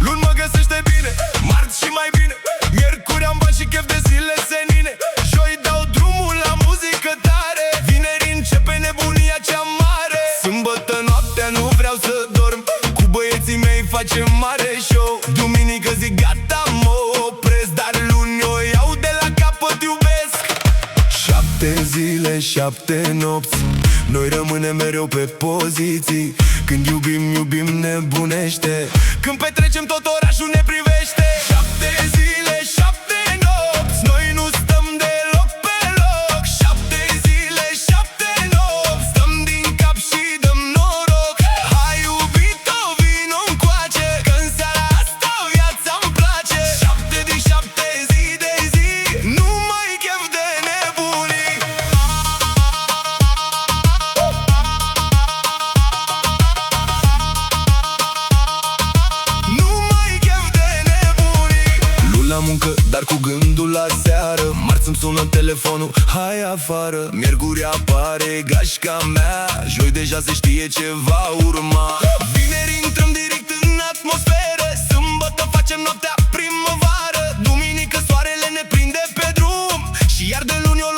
Luni mă găsește bine, marți și mai bine, miercuri am bani și chef de zile senine, joi dau drumul la muzică tare, vineri începe nebunia cea mare. Sâmbătă noaptea nu vreau să dorm, cu băieții mei facem mare show. Duminică zic gata, mă opresc, dar luni o iau de la capăt, iubesc. 7 zile, 7 nopți, noi rămânem mereu pe poziții. Când iubim, iubim nebunește, când petrecem tot orașul ne privește. 7 zile, 7 nopți, noi nu stăm deloc pe loc. 7 zile, 7 nopți, stăm din cap și dăm noroc. Hai iubito, vino încoace, că în seara asta viața-mi place. 7 din 7 zi de zi, nu mai chef de nebunii. Nu mai chef de nebunii. Luni la muncă, dar cu gândul la seară. Marți îmi sună telefonul, hai afară. Miercuri apare gașca mea, joi deja se știe ce va urma. Vineri intrăm direct în atmosferă, sâmbătă facem noaptea primăvară. Duminică soarele ne prinde pe drum și iar de luni o